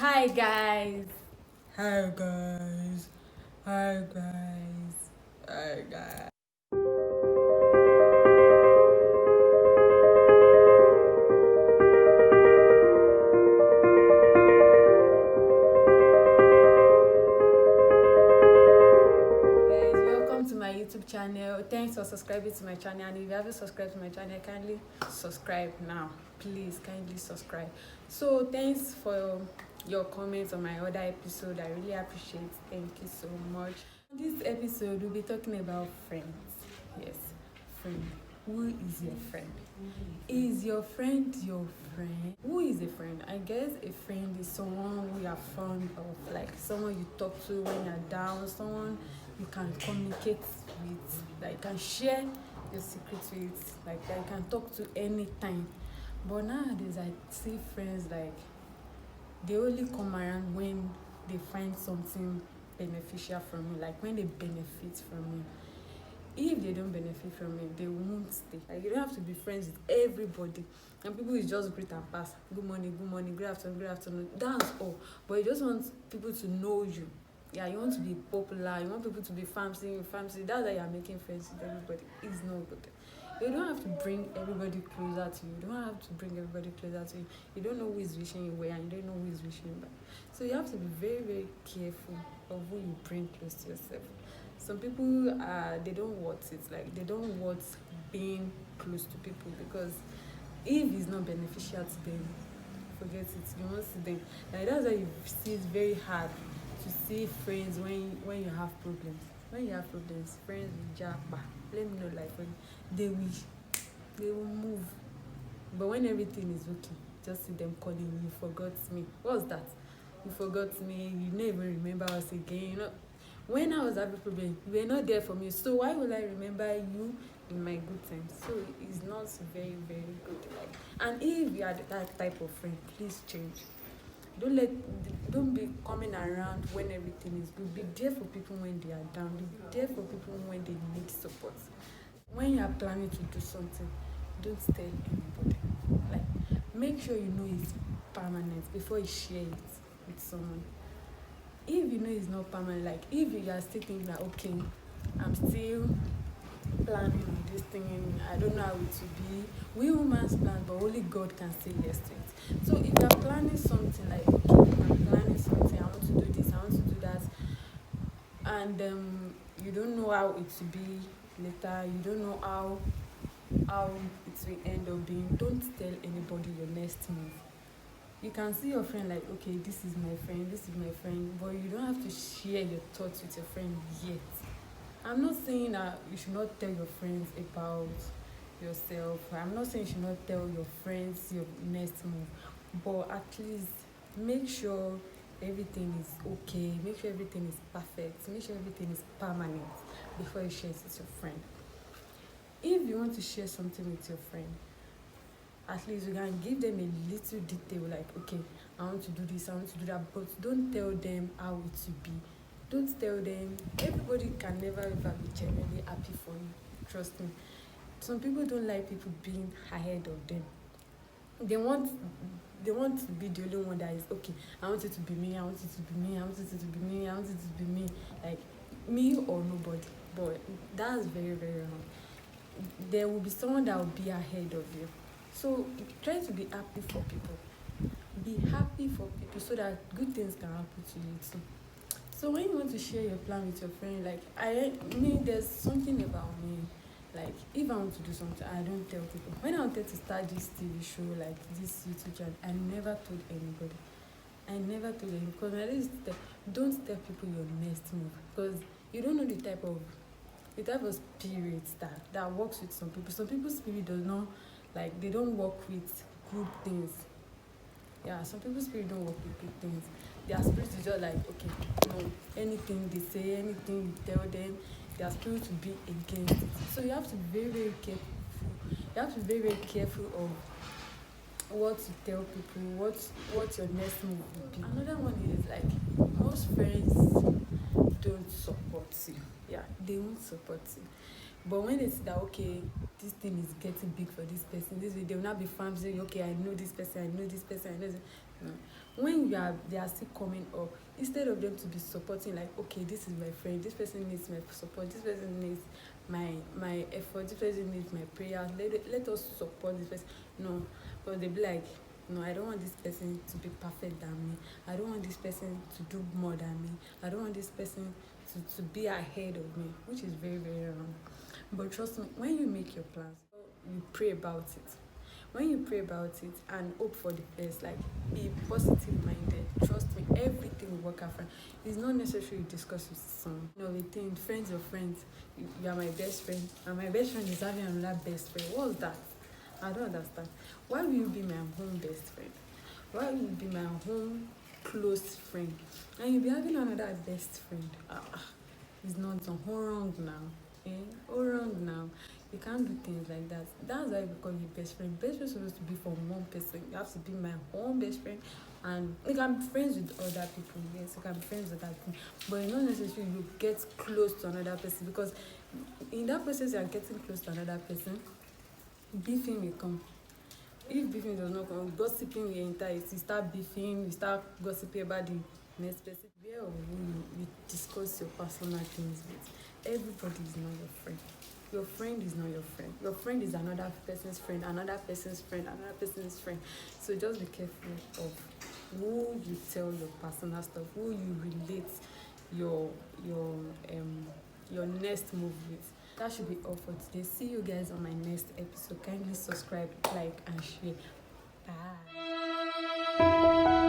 Hi guys. Hi guys. Hi guys. Hi guys. Guys, welcome to my YouTube channel. Thanks for subscribing to my channel. And if you haven't subscribed to my channel, kindly subscribe now. Please kindly subscribe. So thanks for your comments on my other episode. I really appreciate it. Thank you so much. On this episode, we'll be talking about friends. Yes, friend. Who is your friend? Is your friend your friend? Who is a friend? I guess a friend is someone who you are fond of, like someone you talk to when you're down, someone you can communicate with, like you can share your secrets with, like that you can talk to anytime. But nowadays, I see friends like they only come around when they find something beneficial from you, like when they benefit from you. If they don't benefit from it, they won't stay. Like you don't have to be friends with everybody. And people is just greet and pass. Good morning, good afternoon. That's all. But you just want people to know you. Yeah, you want to be popular, you want people to be fancy. That's why you're making friends with everybody. It's not good. You don't have to bring everybody closer to you. You don't have to bring everybody closer to you. You don't know who is wishing you well and you don't know who is wishing you back. So you have to be very, very careful of who you bring close to yourself. Some people they don't want it, like they don't want being close to people because if it's not beneficial to them, forget it, you won't see them. Like that's why you see it's very hard to see friends when you have problems. When you have problems, friends will japa. Let me know, like when they will move. But when everything is okay, just see them calling you forgot me. What's that? You forgot me, you don't even remember us again. When I was having problem, you were not there for me. So why will I remember you in my good times? So it's not very, very good. Like, and if you are that type of friend, please change. Don't be coming around when everything is good. Be there for people when they are down. Be there for people when they need support. When you are planning to do something, don't tell anybody. Like, make sure you know it's permanent before you share it with someone. If you know it's not permanent, like if you are still thinking that okay, I'm still planning on this thing, I don't know how it will be. We humans plan, but only God can say yes to it. So if you are planning something like okay, I'm planning something, I want to do this, I want to do that, and you don't know how it will be later, you don't know how it will end up being, don't tell anybody your next move. You can see your friend like okay, this is my friend, this is my friend, but you don't have to share your thoughts with your friend yet. I'm not saying that you should not tell your friends about yourself. I'm not saying you should not tell your friends your next move, but at least make sure everything is okay, make sure everything is perfect, make sure everything is permanent before you share it with your friend. If you want to share something with your friend, at least you can give them a little detail like okay, I want to do this, I want to do that, but don't tell them how it will be. Don't tell them. Everybody can never ever be genuinely happy for you, trust me. Some people don't like people being ahead of them. They want they want to be the only one that is okay. I want it to be me, I want it to be me, I want it to be me, I want it to be me, like me or nobody. But that's very, very wrong. There will be someone that will be ahead of you. So try to be happy for people. Be happy for people so that good things can happen to you too. So when you want to share your plan with your friend, like I mean, there's something about me. Like if I want to do something, I don't tell people. When I wanted to start this TV show, like this YouTube channel, I never told anybody. I never told anybody because I used to tell, don't tell people your next move because you don't know the type of spirit that works with some people. Some people's spirit does not, like they don't work with good things. Yeah, some people's spirit don't work with good things. Their spirit is just like okay, no, anything they say, anything you tell them, their spirit will be against it. So you have to be very, very careful. You have to be very, very careful of what you tell people, what your next move will be. Another one is like most friends don't support you. Yeah, they won't support you. But when they see that, okay, this thing is getting big for this person, this way they will not be firm saying, okay, I know this person, I know this person, I know this. No. When they are still coming up, instead of them to be supporting, like, okay, this is my friend, this person needs my support, this person needs my effort, this person needs my prayer, let us support this person. No, but they be like, no, I don't want this person to be perfect than me. I don't want this person to do more than me. I don't want this person to be ahead of me, which is very, very wrong. But trust me, when you make your plans, you pray about it. When you pray about it and hope for the best, like, be positive minded. Trust me, everything will work out fine. It's not necessary you discuss with someone. You know, we think friends or friends, you are my best friend, and my best friend is having another best friend. What's that? I don't understand. Why will you be my home best friend? Why will you be my home close friend? And you'll be having another best friend. It's not so wrong now. Wrong now. You can't do things like that. That's why we call you best friend. Best friend is supposed to be from one person. You have to be my own best friend, and you can be friends with other people. Yes, you can be friends with other people, but it's not necessary you get close to another person, because in that process you are getting close to another person, beefing will come. If beefing does not come, gossiping will enter. You start beefing, you start gossiping about the next person. Where or who you discuss your personal things with. Everybody is not your friend. Your friend is not your friend. Your friend is another person's friend, another person's friend, another person's friend. So just be careful of who you tell your personal stuff, who you relate your next move with. That should be all for today. See you guys on my next episode. Kindly subscribe, like, and share. Bye.